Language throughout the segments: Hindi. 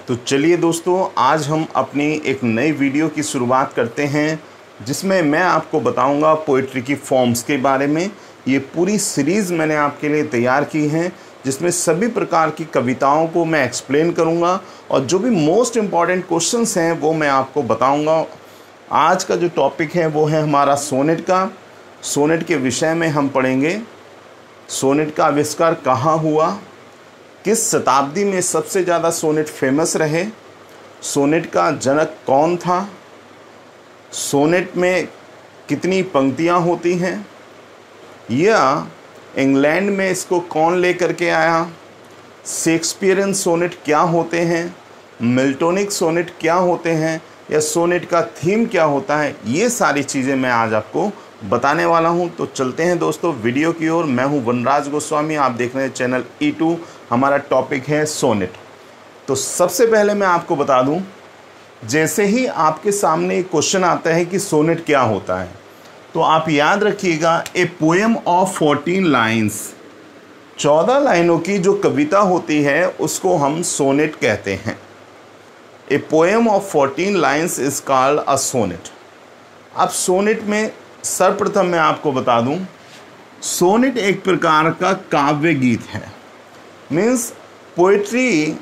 तो चलिए दोस्तों, आज हम अपनी एक नई वीडियो की शुरुआत करते हैं जिसमें मैं आपको बताऊंगा पोइट्री की फॉर्म्स के बारे में। ये पूरी सीरीज़ मैंने आपके लिए तैयार की है जिसमें सभी प्रकार की कविताओं को मैं एक्सप्लेन करूंगा और जो भी मोस्ट इम्पॉर्टेंट क्वेश्चंस हैं वो मैं आपको बताऊंगा। आज का जो टॉपिक है वो है हमारा सोनेट का। सोनेट के विषय में हम पढ़ेंगे सोनेट का आविष्कार कहाँ हुआ, किस शताब्दी में सबसे ज़्यादा सोनेट फेमस रहे, सोनेट का जनक कौन था, सोनेट में कितनी पंक्तियाँ होती हैं, या इंग्लैंड में इसको कौन लेकर के आया, शेक्सपियरियन सोनेट क्या होते हैं, मिल्टोनिक सोनेट क्या होते हैं, या सोनेट का थीम क्या होता है। ये सारी चीज़ें मैं आज आपको बताने वाला हूं। तो चलते हैं दोस्तों वीडियो की ओर। मैं हूं वनराज गोस्वामी, आप देख रहे हैं चैनल E2। हमारा टॉपिक है सोनेट। तो सबसे पहले मैं आपको बता दूं, जैसे ही आपके सामने एक क्वेश्चन आता है कि सोनेट क्या होता है, तो आप याद रखिएगा ए पोएम ऑफ 14 लाइन्स, 14 लाइनों की जो कविता होती है उसको हम सोनेट कहते हैं। A poem of 14 lines is called a sonnet. अब सोनेट में सर्वप्रथम मैं आपको बता दूं, सोनेट एक प्रकार का काव्य गीत है। मीन्स पोइट्री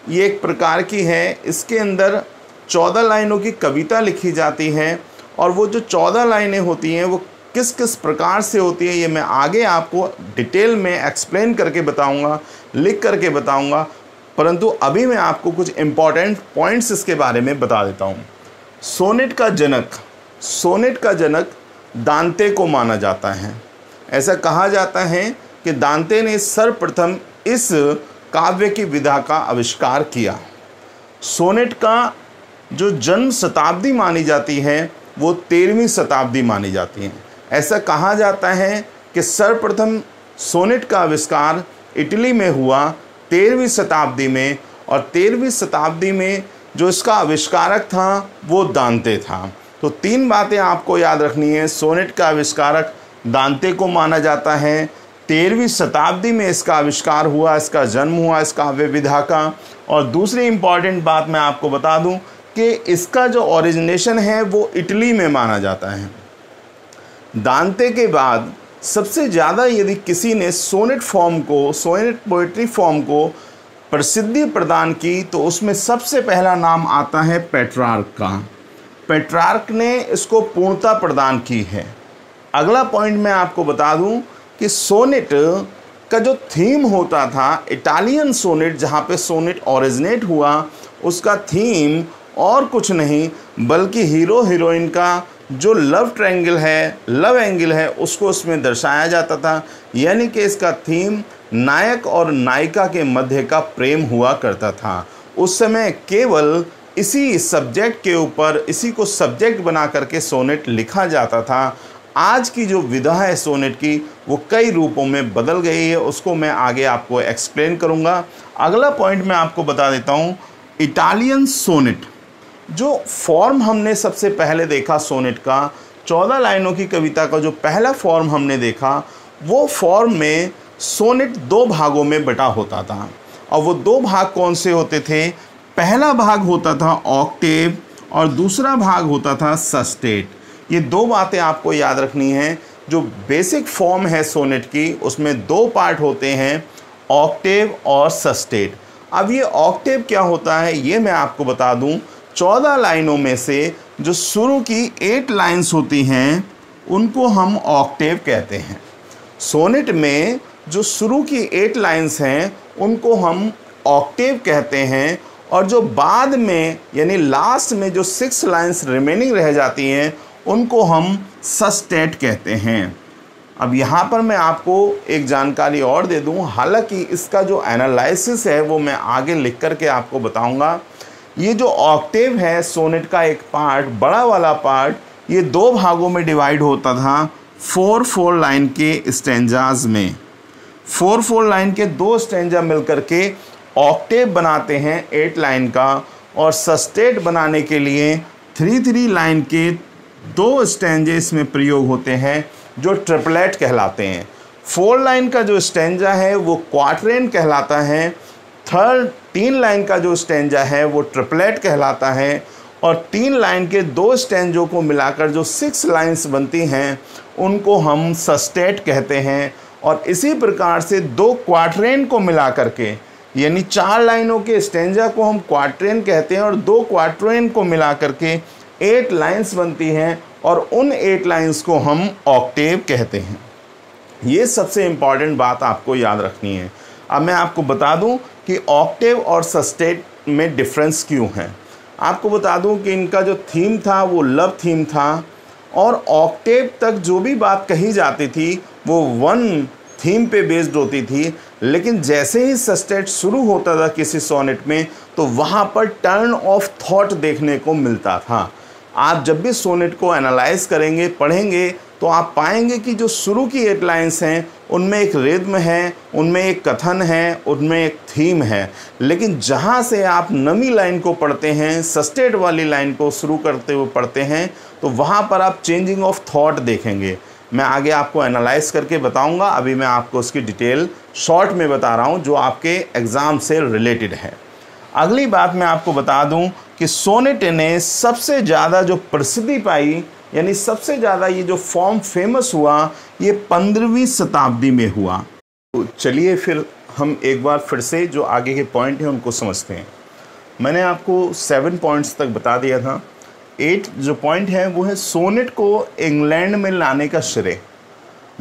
ये एक प्रकार की है, इसके अंदर 14 लाइनों की कविता लिखी जाती है और वो जो 14 लाइनें होती हैं वो किस किस प्रकार से होती है ये मैं आगे आपको डिटेल में एक्सप्लेन करके बताऊंगा, लिख करके बताऊंगा। परंतु अभी मैं आपको कुछ इम्पॉर्टेंट पॉइंट्स इसके बारे में बता देता हूँ। सोनेट का जनक दांते को माना जाता है। ऐसा कहा जाता है कि दांते ने सर्वप्रथम इस काव्य की विधा का आविष्कार किया। सोनेट का जो जन्म शताब्दी मानी जाती है वो 13वीं शताब्दी मानी जाती है। ऐसा कहा जाता है कि सर्वप्रथम सोनेट का आविष्कार इटली में हुआ 13वीं शताब्दी में, और 13वीं शताब्दी में जो इसका आविष्कारक था वो दांते था। तो 3 बातें आपको याद रखनी है। सोनेट का आविष्कारक दांते को माना जाता है, 13वीं शताब्दी में इसका आविष्कार हुआ, इसका जन्म हुआ इस काव्य विधा का। और दूसरी इम्पॉर्टेंट बात मैं आपको बता दूं कि इसका जो ओरिजिनेशन है वो इटली में माना जाता है। दांते के बाद सबसे ज़्यादा यदि किसी ने सोनेट पोएट्री फॉर्म को प्रसिद्धि प्रदान की तो उसमें सबसे पहला नाम आता है पेट्रार्क का। पेट्रार्क ने इसको पूर्णता प्रदान की है। अगला पॉइंट मैं आपको बता दूं कि सोनेट का जो थीम होता था, इटालियन सोनेट जहाँ पे सोनेट ओरिजिनेट हुआ, उसका थीम और कुछ नहीं बल्कि हीरो हीरोइन का जो लव एंगल है उसको उसमें दर्शाया जाता था। यानी कि इसका थीम नायक और नायिका के मध्य का प्रेम हुआ करता था। उस समय केवल इसी सब्जेक्ट के ऊपर, इसी को सब्जेक्ट बना करके सोनेट लिखा जाता था। आज की जो विधा है सोनेट की वो कई रूपों में बदल गई है, उसको मैं आगे आपको एक्सप्लेन करूँगा। अगला पॉइंट मैं आपको बता देता हूँ, इटालियन सोनेट जो फॉर्म हमने सबसे पहले देखा सोनेट का, 14 लाइनों की कविता का जो पहला फॉर्म हमने देखा, वो फॉर्म में सोनेट 2 भागों में बटा होता था। और वो 2 भाग कौन से होते थे? पहला भाग होता था ऑक्टेव और दूसरा भाग होता था सस्टेट। ये 2 बातें आपको याद रखनी है। जो बेसिक फॉर्म है सोनेट की उसमें 2 पार्ट होते हैं, ऑक्टेव और सस्टेट। अब ये ऑक्टेव क्या होता है ये मैं आपको बता दूं। 14 लाइनों में से जो शुरू की 8 लाइन्स होती हैं उनको हम ऑक्टेव कहते हैं। सोनेट में जो शुरू की 8 लाइन्स हैं उनको हम ऑक्टेव कहते हैं, और जो बाद में यानी लास्ट में जो 6 लाइन्स रिमेनिंग रह जाती हैं उनको हम सस्टेट कहते हैं। अब यहाँ पर मैं आपको एक जानकारी और दे दूँ, हालांकि इसका जो एनालिसिस है वो मैं आगे लिख करके आपको बताऊँगा। ये जो ऑक्टेव है सोनेट का एक पार्ट, बड़ा वाला पार्ट, ये 2 भागों में डिवाइड होता था 4-4 लाइन के स्टेंजाज में। 4-4 लाइन के 2 स्टेंजा मिलकर के ऑक्टेव बनाते हैं 8 लाइन का, और सस्टेट बनाने के लिए 3-3 लाइन के 2 स्टेंजे इसमें प्रयोग होते हैं जो ट्रिपलेट कहलाते हैं। 4 लाइन का जो स्टेंजा है वो क्वार्टरेन कहलाता है, थर्ड 3 लाइन का जो स्टैंजा है वो ट्रिपलेट कहलाता है, और 3 लाइन के 2 स्टैंजों को मिलाकर जो 6 लाइन्स बनती हैं उनको हम सस्टेट कहते हैं। और इसी प्रकार से 2 क्वार्टरेन को मिला करके, यानी 4 लाइनों के स्टैंजा को हम क्वार्टरेन कहते हैं, और 2 क्वार्टरेन को मिला करके 8 लाइन्स बनती हैं, और उन 8 लाइन्स को हम ऑक्टेव कहते हैं। ये सबसे इम्पॉर्टेंट बात आपको याद रखनी है। अब मैं आपको बता दूं कि ऑक्टेव और सस्टेट में डिफरेंस क्यों है। आपको बता दूं कि इनका जो थीम था वो लव थीम था, और ऑक्टेव तक जो भी बात कही जाती थी वो 1 थीम पे बेस्ड होती थी, लेकिन जैसे ही सस्टेट शुरू होता था किसी सोनेट में तो वहाँ पर टर्न ऑफ थॉट देखने को मिलता था। आप जब भी सोनेट को एनालाइज करेंगे, पढ़ेंगे, तो आप पाएंगे कि जो शुरू की 8 लाइन्स हैं उनमें एक रिद्म है, उनमें एक कथन है, उनमें एक थीम है, लेकिन जहाँ से आप नवी लाइन को पढ़ते हैं, सस्टेट वाली लाइन को शुरू करते हुए पढ़ते हैं, तो वहाँ पर आप चेंजिंग ऑफ थॉट देखेंगे। मैं आगे आपको एनालाइज करके बताऊंगा, अभी मैं आपको उसकी डिटेल शॉर्ट में बता रहा हूँ जो आपके एग्ज़ाम से रिलेटेड है। अगली बात मैं आपको बता दूं कि सोनेट ने सबसे ज़्यादा जो प्रसिद्धि पाई, यानी सबसे ज़्यादा ये जो फॉर्म फेमस हुआ, ये 15वीं शताब्दी में हुआ। तो चलिए फिर हम एक बार फिर से जो आगे के पॉइंट हैं उनको समझते हैं। मैंने आपको 7 पॉइंट्स तक बता दिया था। 8 जो पॉइंट है वो है सोनेट को इंग्लैंड में लाने का श्रेय।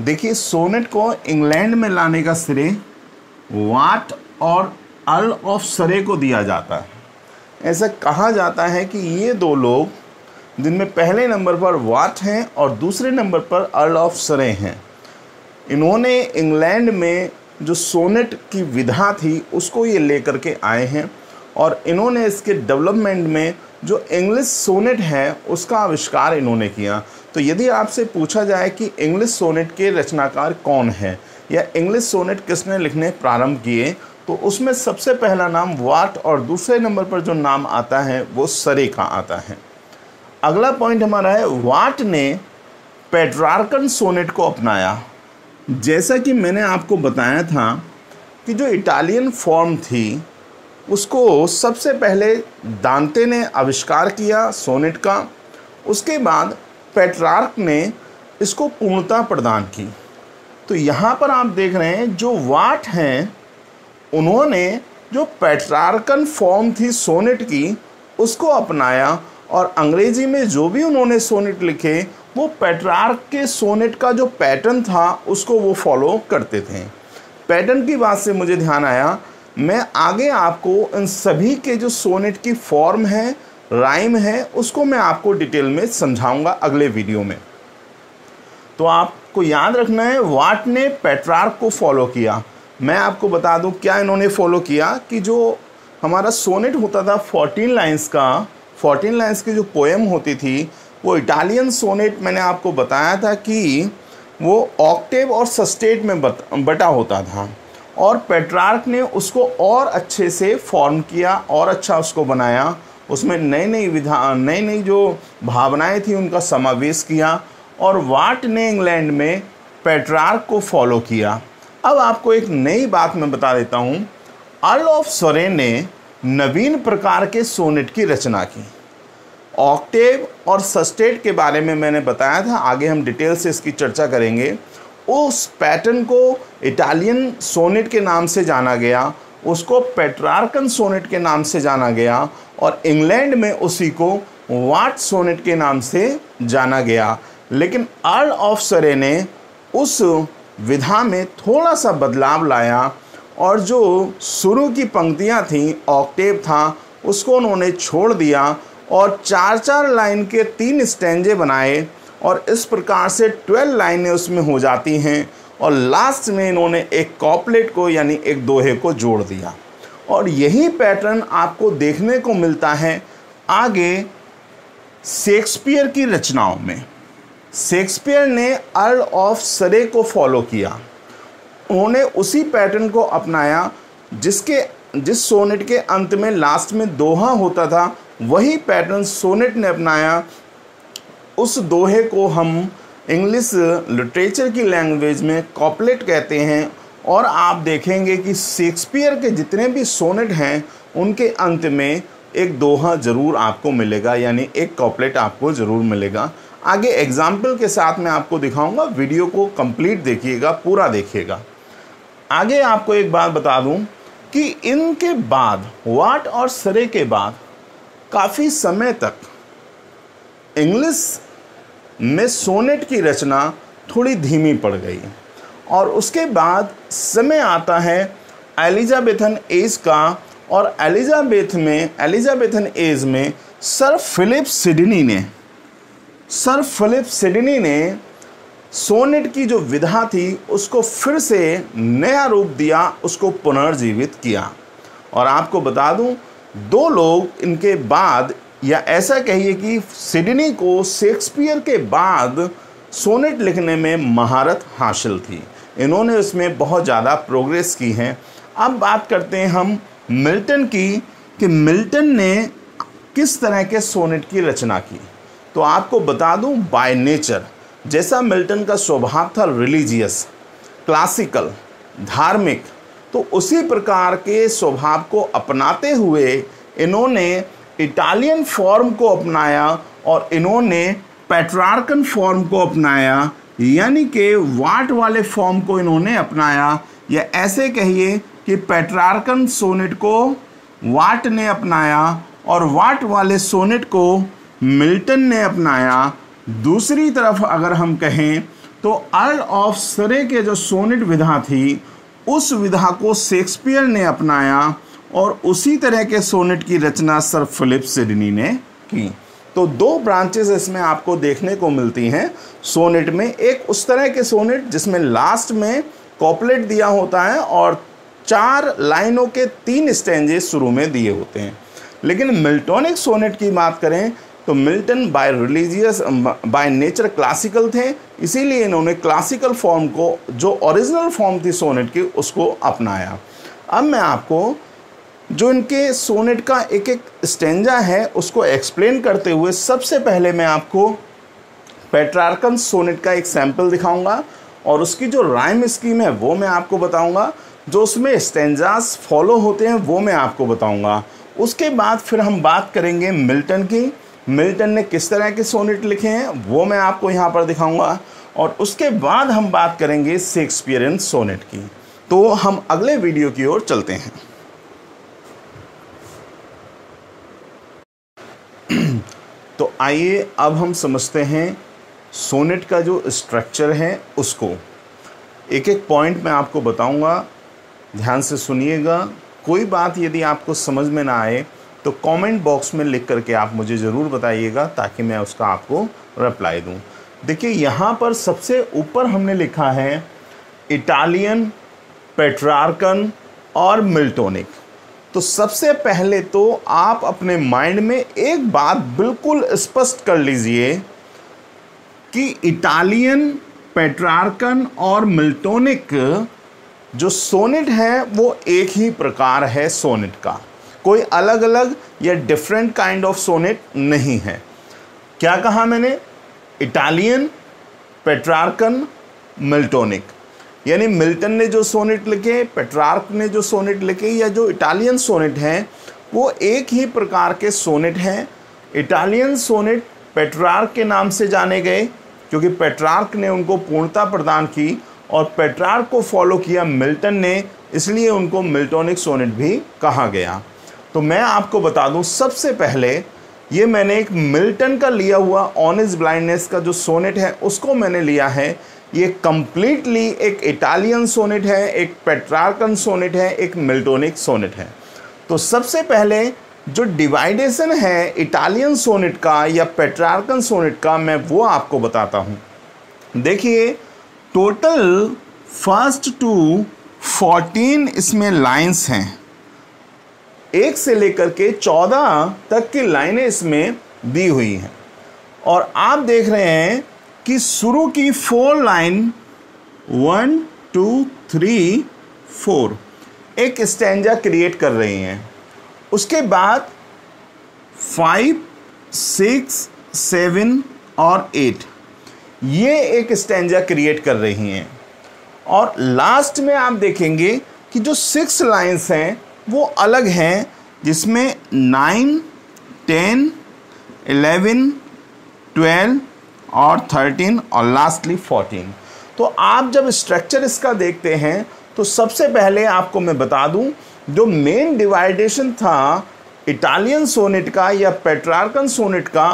देखिए, सोनेट को इंग्लैंड में लाने का श्रेय वाट और अर्ल ऑफ सरे को दिया जाता है। ऐसा कहा जाता है कि ये 2 लोग, जिनमें पहले नंबर पर वाट हैं और दूसरे नंबर पर अर्ल ऑफ सरे हैं, इन्होंने इंग्लैंड में जो सोनेट की विधा थी उसको ये लेकर के आए हैं, और इन्होंने इसके डेवलपमेंट में जो इंग्लिश सोनेट है उसका आविष्कार इन्होंने किया। तो यदि आपसे पूछा जाए कि इंग्लिश सोनेट के रचनाकार कौन है या इंग्लिश सोनेट किसने लिखने प्रारंभ किए, तो उसमें सबसे पहला नाम वाट और दूसरे नंबर पर जो नाम आता है वो सरे का आता है। अगला पॉइंट हमारा है, वाट ने पेट्रार्कन सोनेट को अपनाया। जैसा कि मैंने आपको बताया था कि जो इटालियन फॉर्म थी उसको सबसे पहले दांते ने आविष्कार किया सोनेट का, उसके बाद पेट्रार्क ने इसको पूर्णता प्रदान की। तो यहाँ पर आप देख रहे हैं जो वाट हैं उन्होंने जो पेट्रार्कन फॉर्म थी सोनेट की उसको अपनाया, और अंग्रेजी में जो भी उन्होंने सोनेट लिखे वो पेट्रार्क के सोनेट का जो पैटर्न था उसको वो फॉलो करते थे। पैटर्न की बात से मुझे ध्यान आया, मैं आगे आपको इन सभी के जो सोनेट की फॉर्म है, राइम है, उसको मैं आपको डिटेल में समझाऊंगा अगले वीडियो में। तो आपको याद रखना है, वाट ने पेट्रार्क को फॉलो किया। मैं आपको बता दूं क्या इन्होंने फॉलो किया कि जो हमारा सोनेट होता था 14 लाइन्स का, 14 लाइन्स की जो पोएम होती थी वो इटालियन सोनेट, मैंने आपको बताया था कि वो ऑक्टेव और सस्टेट में बटा होता था, और पेट्रार्क ने उसको और अच्छे से फॉर्म किया और अच्छा उसको बनाया, उसमें नई नई जो भावनाएं थी उनका समावेश किया, और वाट ने इंग्लैंड में पेट्रार्क को फॉलो किया। अब आपको एक नई बात मैं बता देता हूँ, अर्ल ऑफ सरे ने नवीन प्रकार के सोनेट की रचना की। ऑक्टेव और सस्टेट के बारे में मैंने बताया था, आगे हम डिटेल से इसकी चर्चा करेंगे। उस पैटर्न को इटालियन सोनेट के नाम से जाना गया, उसको पेट्रार्कन सोनेट के नाम से जाना गया, और इंग्लैंड में उसी को वाट सोनेट के नाम से जाना गया। लेकिन अर्ल ऑफ सरे ने उस विधा में थोड़ा सा बदलाव लाया, और जो शुरू की पंक्तियां थीं, ऑक्टेव था, उसको उन्होंने छोड़ दिया और 4-4 लाइन के 3 स्टैंजे बनाए, और इस प्रकार से 12 लाइनें उसमें हो जाती हैं, और लास्ट में इन्होंने एक कॉपलेट को यानी एक दोहे को जोड़ दिया। और यही पैटर्न आपको देखने को मिलता है आगे शेक्सपियर की रचनाओं में। शेक्सपियर ने अर्ल ऑफ सरे को फॉलो किया, उन्होंने उसी पैटर्न को अपनाया जिस सोनेट के अंत में लास्ट में दोहा होता था, वही पैटर्न सोनेट ने अपनाया। उस दोहे को हम इंग्लिश लिटरेचर की लैंग्वेज में कॉपलेट कहते हैं, और आप देखेंगे कि शेक्सपियर के जितने भी सोनेट हैं उनके अंत में एक दोहा ज़रूर आपको मिलेगा, यानी एक कॉपलेट आपको ज़रूर मिलेगा। आगे एग्जाम्पल के साथ मैं आपको दिखाऊंगा, वीडियो को कंप्लीट देखिएगा, पूरा देखिएगा। आगे आपको एक बात बता दूं कि इनके बाद वाट और सरे के बाद काफ़ी समय तक इंग्लिश में सोनेट की रचना थोड़ी धीमी पड़ गई और उसके बाद समय आता है एलिजाबेथन एज का। और एलिजाबेथन एज में सर फिलिप सिडनी ने सोनेट की जो विधा थी उसको फिर से नया रूप दिया, उसको पुनर्जीवित किया। और आपको बता दूं, दो लोग इनके बाद, या ऐसा कहिए कि सिडनी को शेक्सपियर के बाद सोनेट लिखने में महारत हासिल थी। इन्होंने इसमें बहुत ज़्यादा प्रोग्रेस की है। अब बात करते हैं हम मिल्टन की, कि मिल्टन ने किस तरह के सोनेट की रचना की। तो आपको बता दूं, बाय नेचर जैसा मिल्टन का स्वभाव था रिलीजियस, क्लासिकल, धार्मिक, तो उसी प्रकार के स्वभाव को अपनाते हुए इन्होंने इटालियन फॉर्म को अपनाया और इन्होंने पेट्रार्कन फॉर्म को अपनाया, यानी कि वाट वाले फॉर्म को इन्होंने अपनाया। या ऐसे कहिए कि पेट्रार्कन सोनेट को वाट ने अपनाया और वाट वाले सोनेट को मिल्टन ने अपनाया। दूसरी तरफ अगर हम कहें तो अर्ल ऑफ सरे के जो सोनेट विधा थी उस विधा को शेक्सपियर ने अपनाया और उसी तरह के सोनेट की रचना सर फिलिप सिडनी ने की। तो दो ब्रांचेस इसमें आपको देखने को मिलती हैं सोनेट में। एक उस तरह के सोनेट जिसमें लास्ट में कॉपलेट दिया होता है और 4 लाइनों के 3 स्टैंजे शुरू में दिए होते हैं। लेकिन मिल्टोनिक सोनेट की बात करें तो मिल्टन बाय नेचर क्लासिकल थे, इसीलिए इन्होंने क्लासिकल फॉर्म को, जो ओरिजिनल फॉर्म थी सोनेट की, उसको अपनाया। अब मैं आपको जो इनके सोनेट का एक एक स्टेंजा है उसको एक्सप्लेन करते हुए सबसे पहले मैं आपको पेट्रार्कन सोनेट का एक सैंपल दिखाऊंगा और उसकी जो राइम स्कीम है वो मैं आपको बताऊंगा, जो उसमें स्टेंजास फॉलो होते हैं वो मैं आपको बताऊंगा। उसके बाद फिर हम बात करेंगे मिल्टन की, मिल्टन ने किस तरह के सोनेट लिखे हैं वो मैं आपको यहाँ पर दिखाऊंगा, और उसके बाद हम बात करेंगे शेक्सपियरियन सोनेट की। तो हम अगले वीडियो की ओर चलते हैं। तो आइए अब हम समझते हैं सोनेट का जो स्ट्रक्चर है उसको। एक एक पॉइंट मैं आपको बताऊंगा, ध्यान से सुनिएगा। कोई बात यदि आपको समझ में ना आए तो कमेंट बॉक्स में लिख करके आप मुझे ज़रूर बताइएगा ताकि मैं उसका आपको रिप्लाई दूं। देखिए यहाँ पर सबसे ऊपर हमने लिखा है इटालियन, पेट्रार्कन और मिल्टोनिक। तो सबसे पहले तो आप अपने माइंड में एक बात बिल्कुल स्पष्ट कर लीजिए कि इटालियन, पेट्रार्कन और मिल्टोनिक जो सोनेट है वो एक ही प्रकार है सोनेट का, कोई अलग अलग या डिफरेंट काइंड ऑफ सोनेट नहीं है। क्या कहा मैंने? इटालियन, पेट्रार्कन, मिल्टोनिक, यानी मिल्टन ने जो सोनेट लिखे, पेट्रार्क ने जो सोनेट लिखे, या जो इटालियन सोनेट हैं वो एक ही प्रकार के सोनेट हैं। इटालियन सोनेट पेट्रार्क के नाम से जाने गए क्योंकि पेट्रार्क ने उनको पूर्णता प्रदान की और पेट्रार्क को फॉलो किया मिल्टन ने, इसलिए उनको मिल्टोनिक सोनेट भी कहा गया। तो मैं आपको बता दूं, सबसे पहले ये मैंने एक मिल्टन का लिया हुआ ऑन हिज ब्लाइंडनेस का जो सोनेट है उसको मैंने लिया है। ये कंप्लीटली एक इटालियन सोनेट है, एक पेट्रार्कन सोनेट है, एक मिल्टोनिक सोनेट है। तो सबसे पहले जो डिवाइडेशन है इटालियन सोनेट का या पेट्रार्कन सोनेट का मैं वो आपको बताता हूँ। देखिए टोटल फर्स्ट टू 14 इसमें लाइंस हैं, 1 से लेकर के 14 तक की लाइनें इसमें दी हुई हैं। और आप देख रहे हैं कि शुरू की 4 लाइन 1 2 3 4 एक स्टैंजा क्रिएट कर रही हैं। उसके बाद 5 6 7 और 8 ये एक स्टैंजा क्रिएट कर रही हैं। और लास्ट में आप देखेंगे कि जो 6 लाइन्स हैं वो अलग हैं, जिसमें 9, 10, 11, 12 और 13 और लास्टली 14। तो आप जब स्ट्रक्चर इसका देखते हैं तो सबसे पहले आपको मैं बता दूं, जो मेन डिवाइडेशन था इटालियन सोनेट का या पेट्रार्कन सोनेट का,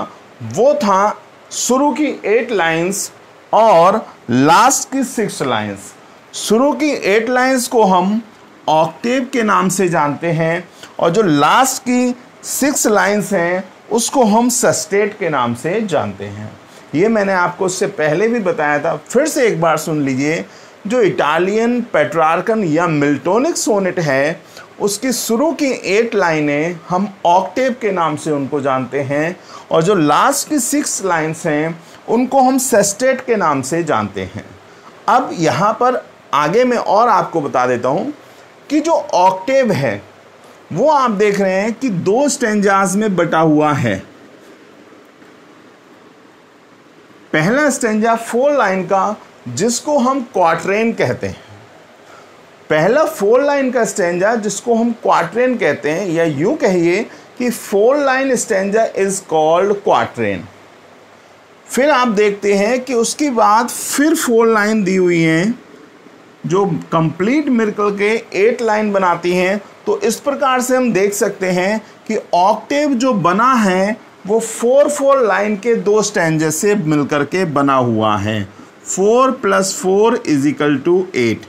वो था शुरू की 8 लाइन्स और लास्ट की 6 लाइन्स। शुरू की 8 लाइन्स को हम ऑक्टेव के नाम से जानते हैं और जो लास्ट की 6 लाइन्स हैं उसको हम सस्टेट के नाम से जानते हैं। ये मैंने आपको इससे पहले भी बताया था, फिर से एक बार सुन लीजिए। जो इटालियन पेट्रार्कन या मिल्टोनिक सोनेट है उसकी शुरू की 8 लाइनें हम ऑक्टेव के नाम से उनको जानते हैं और जो लास्ट की 6 लाइन्स हैं उनको हम सेस्टेट के नाम से जानते हैं। अब यहाँ पर आगे मैं और आपको बता देता हूँ कि जो ऑक्टेव है वो आप देख रहे हैं कि 2 स्टेंजाज में बटा हुआ है। पहला स्टेंजा 4 लाइन का जिसको हम क्वार्ट्रेन कहते हैं, पहला 4 लाइन का स्टेंजा जिसको हम क्वार्ट्रेन कहते हैं, या यूं कहिए कि 4 line stanza is called quatrain. फिर आप देखते हैं कि उसके बाद फिर 4 लाइन दी हुई हैं जो कंप्लीट मिरेकल के 8 लाइन बनाती हैं। तो इस प्रकार से हम देख सकते हैं कि ऑक्टेव जो बना है वो 4-4 लाइन के 2 स्टेंजे से मिलकर के बना हुआ है। 4 + 4 = 8।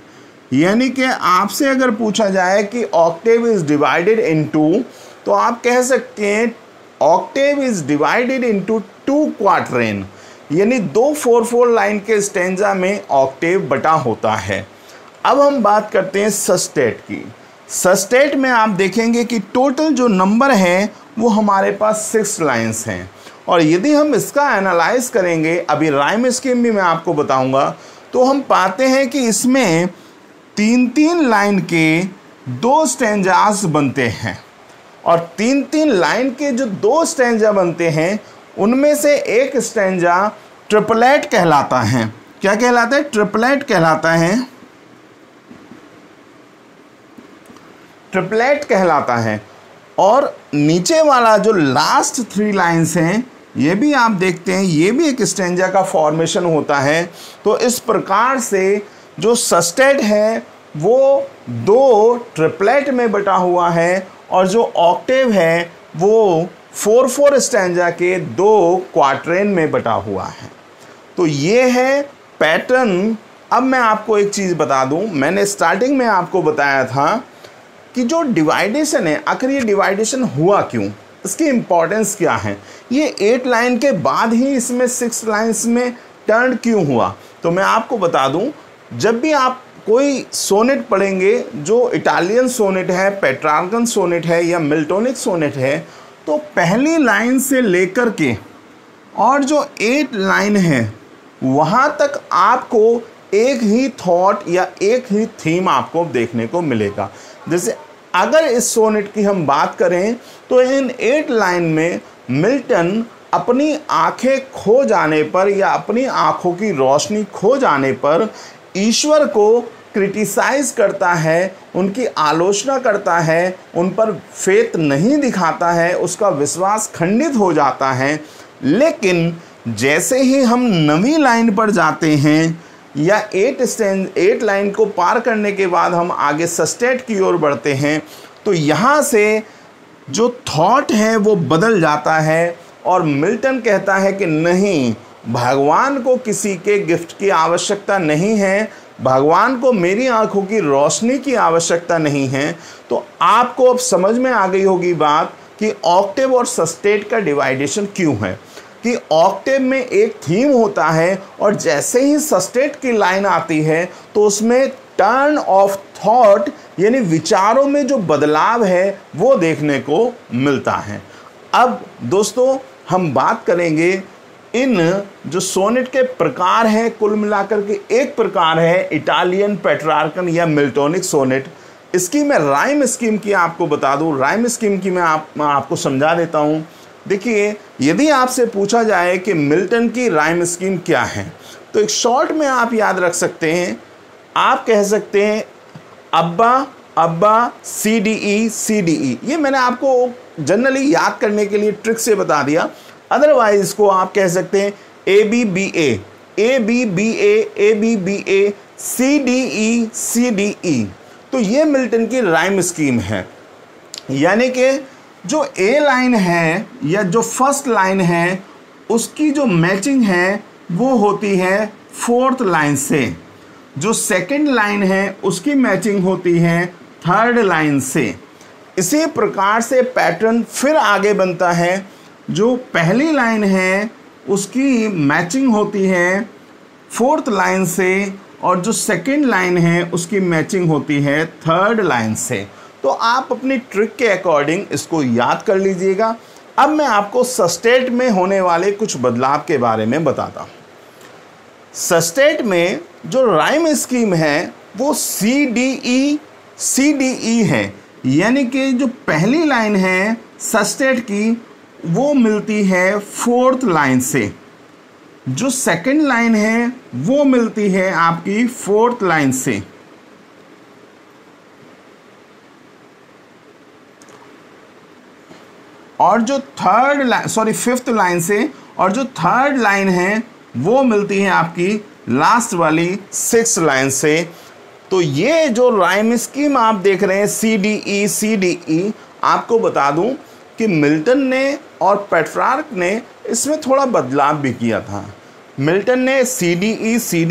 यानी कि आपसे अगर पूछा जाए कि ऑक्टेव इज डिवाइडेड इनटू, तो आप कह सकते हैं Octave is divided into 2 quatrain, यानी 2 4-4 लाइन के स्टेंजा में ऑक्टेव बटा होता है। अब हम बात करते हैं सस्टेट की। सस्टेट में आप देखेंगे कि टोटल जो नंबर है वो हमारे पास 6 लाइन्स हैं और यदि हम इसका एनालाइज करेंगे, अभी राइम स्कीम भी मैं आपको बताऊंगा, तो हम पाते हैं कि इसमें 3-3 लाइन के 2 स्टेंजास बनते हैं और 3-3 लाइन के जो 2 स्टेंजा बनते हैं उनमें से एक स्टेंजा ट्रिपलेट कहलाता है। क्या कहलाता है? ट्रिपलेट कहलाता है। ट्रिपलेट कहलाता है। और नीचे वाला जो लास्ट 3 लाइन्स हैं ये भी आप देखते हैं, ये भी एक स्टेंजा का फॉर्मेशन होता है। तो इस प्रकार से जो सस्टेट है वो 2 ट्रिपलेट में बटा हुआ है और जो ऑक्टेव है वो 4-4 स्टेंजा के 2 क्वार्ट्रेन में बटा हुआ है। तो ये है पैटर्न। अब मैं आपको एक चीज़ बता दूं, मैंने स्टार्टिंग में आपको बताया था कि जो डिवाइडेशन है, आखिर ये डिवाइडेशन हुआ क्यों, इसकी इम्पोर्टेंस क्या है, ये 8 लाइन के बाद ही इसमें 6 लाइन्स में टर्न क्यों हुआ। तो मैं आपको बता दूं, जब भी आप कोई सोनेट पढ़ेंगे जो इटालियन सोनेट है, पेट्रार्कन सोनेट है या मिल्टोनिक सोनेट है, तो पहली लाइन से लेकर के और जो 8 लाइन है वहाँ तक आपको एक ही थॉट या एक ही थीम आपको देखने को मिलेगा। जैसे अगर इस सोनेट की हम बात करें तो इन 8 लाइन में मिल्टन अपनी आंखें खो जाने पर या अपनी आंखों की रोशनी खो जाने पर ईश्वर को क्रिटिसाइज करता है, उनकी आलोचना करता है, उन पर फेथ नहीं दिखाता है, उसका विश्वास खंडित हो जाता है। लेकिन जैसे ही हम नवीं लाइन पर जाते हैं या 8 लाइन को पार करने के बाद हम आगे सस्टेट की ओर बढ़ते हैं, तो यहाँ से जो थॉट है वो बदल जाता है और मिल्टन कहता है कि नहीं, भगवान को किसी के गिफ्ट की आवश्यकता नहीं है, भगवान को मेरी आंखों की रोशनी की आवश्यकता नहीं है। तो आपको अब समझ में आ गई होगी बात कि ऑक्टेव और सस्टेट का डिवाइडेशन क्यों है, कि ऑक्टेव में एक थीम होता है और जैसे ही सस्टेट की लाइन आती है तो उसमें टर्न ऑफ थॉट यानी विचारों में जो बदलाव है वो देखने को मिलता है। अब दोस्तों हम बात करेंगे इन जो सोनेट के प्रकार हैं, कुल मिलाकर के एक प्रकार है इटालियन पेट्रार्कन या मिल्टोनिक सोनेट। इसकी मैं राइम स्कीम की आपको बता दूं, राइम स्कीम की मैं आपको समझा देता हूं। देखिए, यदि आपसे पूछा जाए कि मिल्टन की राइम स्कीम क्या है, तो एक शॉर्ट में आप याद रख सकते हैं, आप कह सकते हैं अब्बा अब्बा सी डी ई। ये मैंने आपको जनरली याद करने के लिए ट्रिक से बता दिया। अदरवाइज इसको आप कह सकते हैं A B B A, A B B A B B A, C D E. तो ये मिल्टन की राइम स्कीम है, यानी कि जो ए लाइन है या जो फर्स्ट लाइन है उसकी जो मैचिंग है वो होती है फोर्थ लाइन से, जो सेकंड लाइन है उसकी मैचिंग होती है थर्ड लाइन से। इसी प्रकार से पैटर्न फिर आगे बनता है, जो पहली लाइन है उसकी मैचिंग होती है फोर्थ लाइन से और जो सेकंड लाइन है उसकी मैचिंग होती है थर्ड लाइन से। तो आप अपनी ट्रिक के अकॉर्डिंग इसको याद कर लीजिएगा। अब मैं आपको सस्टेट में होने वाले कुछ बदलाव के बारे में बताता हूँ। सस्टेट में जो राइम स्कीम है वो सी डी ई है, यानी कि जो पहली लाइन है सस्टेट की वो मिलती है फोर्थ लाइन से, जो सेकंड लाइन है वो मिलती है आपकी फोर्थ लाइन से, और जो फिफ्थ लाइन से, और जो थर्ड लाइन है वो मिलती है आपकी लास्ट वाली सिक्स लाइन से। तो ये जो राइम स्कीम आप देख रहे हैं सी डी ई, आपको बता दूं कि मिल्टन ने और पेट्रार्क ने इसमें थोड़ा बदलाव भी किया था। मिल्टन ने सी डी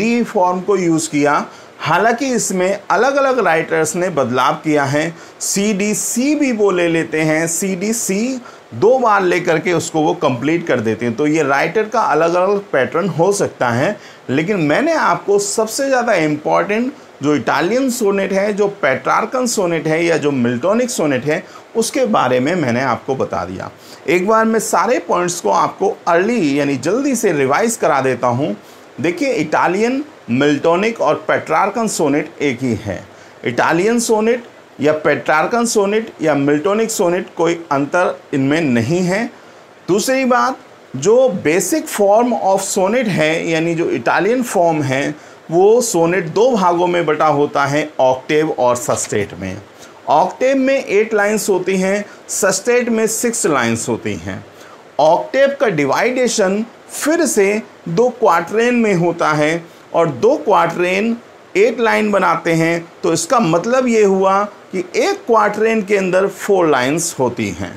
ई फॉर्म को यूज़ किया, हालांकि इसमें अलग अलग राइटर्स ने बदलाव किया है। सी डी सी भी वो ले लेते हैं, सी डी सी दो बार लेकर के उसको वो कंप्लीट कर देते हैं। तो ये राइटर का अलग अलग पैटर्न हो सकता है, लेकिन मैंने आपको सबसे ज़्यादा इम्पॉर्टेंट जो इटालियन सोनेट है, जो पेट्रार्कन सोनेट है या जो मिल्टोनिक सोनेट है, उसके बारे में मैंने आपको बता दिया। एक बार मैं सारे पॉइंट्स को आपको अर्ली यानी जल्दी से रिवाइज करा देता हूँ। देखिए, इटालियन, मिल्टोनिक और पेट्रार्कन सोनेट एक ही है। इटालियन सोनेट या पेट्रार्कन सोनेट या मिल्टोनिक सोनेट कोई अंतर इनमें नहीं है। दूसरी बात, जो बेसिक फॉर्म ऑफ सोनेट है यानी जो इटालियन फॉर्म है वो सोनेट दो भागों में बटा होता है, ऑक्टेव और सस्टेट में। ऑक्टेव में 8 लाइन्स होती हैं, सस्टेट में 6 लाइन्स होती हैं। ऑक्टेव का डिवाइडेशन फिर से 2 क्वार्टरेन में होता है और 2 क्वार्टरेन 8 लाइन बनाते हैं। तो इसका मतलब ये हुआ कि एक क्वार्टरेन के अंदर 4 लाइन्स होती हैं।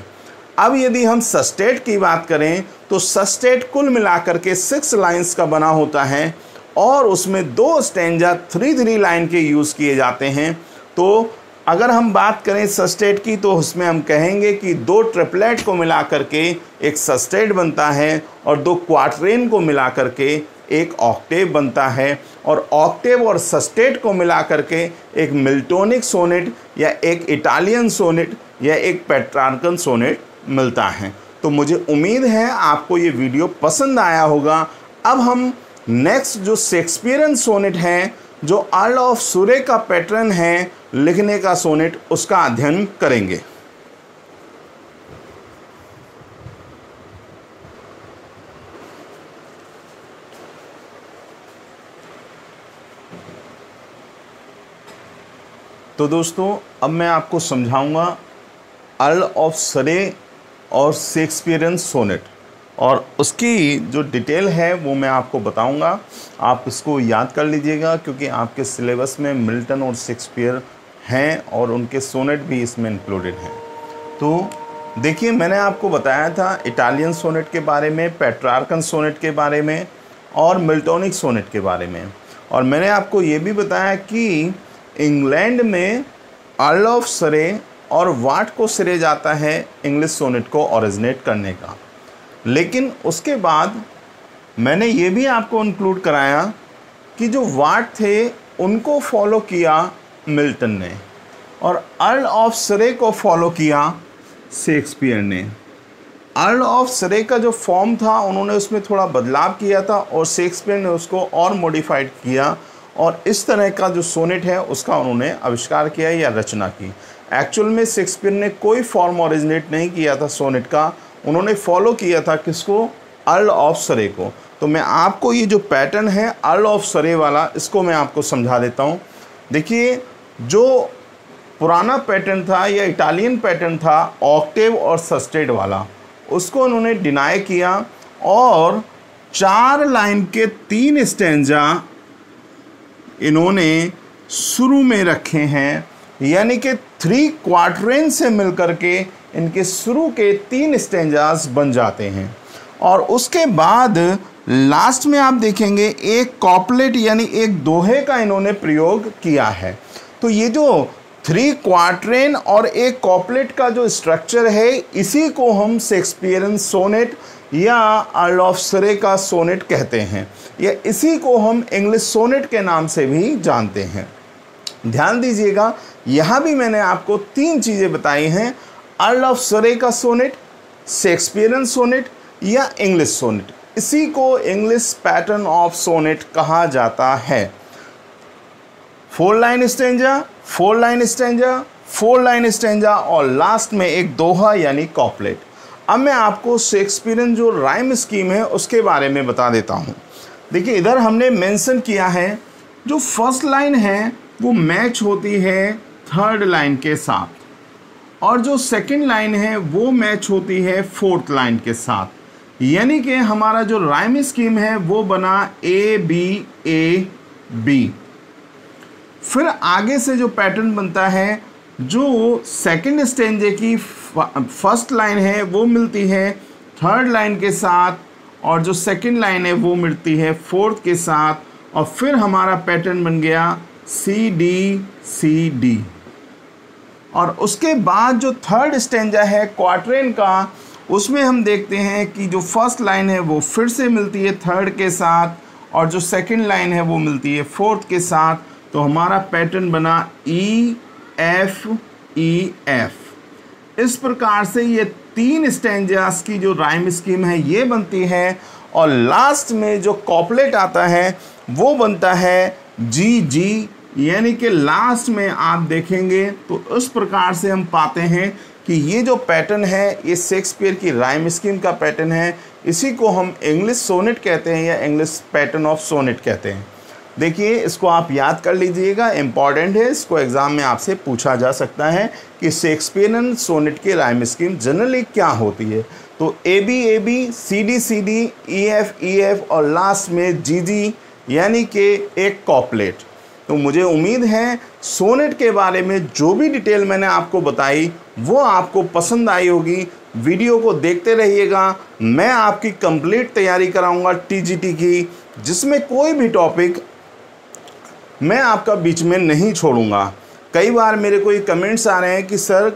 अब यदि हम सस्टेट की बात करें तो सस्टेट कुल मिलाकर के 6 लाइन्स का बना होता है और उसमें 2 स्टैंजा 3-3 लाइन के यूज़ किए जाते हैं। तो अगर हम बात करें सस्टेट की तो उसमें हम कहेंगे कि 2 ट्रिपलेट को मिला करके एक सस्टेट बनता है और 2 क्वार्टरेन को मिला करके एक ऑक्टेव बनता है, और ऑक्टेव और सस्टेट को मिला करके एक मिल्टोनिक सोनेट या एक इटालियन सोनेट या एक पेट्रार्कन सोनेट मिलता है। तो मुझे उम्मीद है आपको ये वीडियो पसंद आया होगा। अब हम नेक्स्ट जो शेक्सपियरन सोनेट है, जो अर्ल ऑफ सुरे का पैटर्न है लिखने का सोनेट, उसका अध्ययन करेंगे। तो दोस्तों, अब मैं आपको समझाऊंगा अर्ल ऑफ सरे और शेक्सपियरन सोनेट, और उसकी जो डिटेल है वो मैं आपको बताऊंगा। आप इसको याद कर लीजिएगा क्योंकि आपके सिलेबस में मिल्टन और शेक्सपियर हैं और उनके सोनेट भी इसमें इंक्लूडेड हैं। तो देखिए, मैंने आपको बताया था इटालियन सोनेट के बारे में, पेट्रार्कन सोनेट के बारे में और मिल्टोनिक सोनेट के बारे में, और मैंने आपको ये भी बताया कि इंग्लैंड में अर्ल ऑफ सरे और वाट को श्रेय जाता है इंग्लिश सोनेट को ओरिजिनेट करने का। लेकिन उसके बाद मैंने ये भी आपको इंक्लूड कराया कि जो वाट थे उनको फॉलो किया मिल्टन ने और अर्ल ऑफ सरे को फॉलो किया शेक्सपियर ने। अर्ल ऑफ सरे का जो फॉर्म था उन्होंने उसमें थोड़ा बदलाव किया था और शेक्सपियर ने उसको और मॉडिफाइड किया, और इस तरह का जो सोनेट है उसका उन्होंने आविष्कार किया या रचना की। एक्चुअल में शेक्सपियर ने कोई फॉर्म ओरिजिनेट नहीं किया था सोनेट का, उन्होंने फॉलो किया था किसको? अर्ल ऑफ सरे को। तो मैं आपको ये जो पैटर्न है अर्ल ऑफ सरे वाला, इसको मैं आपको समझा देता हूँ। देखिए, जो पुराना पैटर्न था या इटालियन पैटर्न था ऑक्टेव और सस्टेट वाला, उसको उन्होंने डिनाई किया और 4 लाइन के 3 स्टैंजा इन्होंने शुरू में रखे हैं, यानी कि 3 क्वार्टरेन से मिलकर के इनके शुरू के 3 स्टैंजास बन जाते हैं। और उसके बाद लास्ट में आप देखेंगे एक कॉपलेट यानी एक दोहे का इन्होंने प्रयोग किया है। तो ये जो 3 क्वार्टरेन और एक कॉपलेट का जो स्ट्रक्चर है, इसी को हम शेक्सपियरन सोनेट या अर्ल ऑफ सरे का सोनेट कहते हैं, या इसी को हम इंग्लिश सोनेट के नाम से भी जानते हैं। ध्यान दीजिएगा, यहाँ भी मैंने आपको 3 चीज़ें बताई हैं, अर्ल ऑफ सरे का सोनेट, शेक्सपियरन सोनेट या इंग्लिश सोनेट। इसी को इंग्लिश पैटर्न ऑफ सोनेट कहा जाता है। 4 line stanza, 4 line stanza, 4 line stanza और लास्ट में एक दोहा यानी कॉपलेट। अब मैं आपको शेक्सपियरन जो राइम स्कीम है उसके बारे में बता देता हूँ। देखिए, इधर हमने मेंशन किया है जो फर्स्ट लाइन है वो मैच होती है 3rd लाइन के साथ, और जो सेकंड लाइन है वो मैच होती है 4th लाइन के साथ, यानी कि हमारा जो राइम स्कीम है वो बना ए बी ए बी। फिर आगे से जो पैटर्न बनता है, जो सेकंड स्टेंजे की फर्स्ट लाइन है वो मिलती है 3rd लाइन के साथ, और जो सेकंड लाइन है वो मिलती है 4th के साथ, और फिर हमारा पैटर्न बन गया सी डी सी डी। और उसके बाद जो 3rd स्टेंजा है क्वार्टरेन का, उसमें हम देखते हैं कि जो फर्स्ट लाइन है वो फिर से मिलती है 3rd के साथ, और जो सेकंड लाइन है वो मिलती है 4th के साथ। तो हमारा पैटर्न बना ई एफ ई एफ। इस प्रकार से ये 3 स्टैंजास की जो राइम स्कीम है ये बनती है, और लास्ट में जो कॉपलेट आता है वो बनता है जी जी, यानी कि लास्ट में आप देखेंगे तो उस प्रकार से हम पाते हैं कि ये जो पैटर्न है ये शेक्सपियर की राइम स्कीम का पैटर्न है। इसी को हम इंग्लिश सोनेट कहते हैं या इंग्लिश पैटर्न ऑफ सोनेट कहते हैं। देखिए, इसको आप याद कर लीजिएगा, इम्पॉर्टेंट है, इसको एग्ज़ाम में आपसे पूछा जा सकता है कि शेक्सपियरन सोनेट की राइम स्कीम जनरली क्या होती है। तो A B C D E F और लास्ट में जी जी, यानी कि एक कॉपलेट। तो मुझे उम्मीद है सोनेट के बारे में जो भी डिटेल मैंने आपको बताई वो आपको पसंद आई होगी। वीडियो को देखते रहिएगा, मैं आपकी कंप्लीट तैयारी कराऊंगा टीजीटी की, जिसमें कोई भी टॉपिक मैं आपका बीच में नहीं छोड़ूंगा। कई बार मेरे को ये कमेंट्स आ रहे हैं कि सर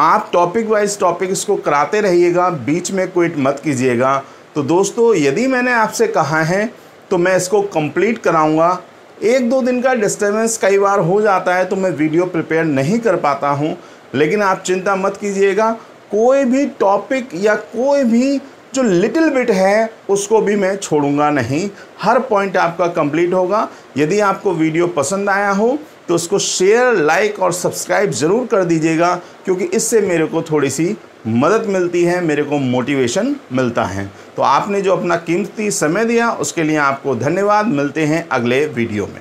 आप टॉपिक वाइज टॉपिक इसको कराते रहिएगा, बीच में क्विट मत कीजिएगा। तो दोस्तों, यदि मैंने आपसे कहा है तो मैं इसको कंप्लीट कराऊंगा। 1-2 दिन का डिस्टर्बेंस कई बार हो जाता है तो मैं वीडियो प्रिपेयर नहीं कर पाता हूं, लेकिन आप चिंता मत कीजिएगा, कोई भी टॉपिक या कोई भी जो लिटिल बिट है उसको भी मैं छोड़ूंगा नहीं, हर पॉइंट आपका कंप्लीट होगा। यदि आपको वीडियो पसंद आया हो तो उसको शेयर, लाइक और सब्सक्राइब ज़रूर कर दीजिएगा, क्योंकि इससे मेरे को थोड़ी सी मदद मिलती है, मेरे को मोटिवेशन मिलता है। तो आपने जो अपना कीमती समय दिया उसके लिए आपको धन्यवाद। मिलते हैं अगले वीडियो में।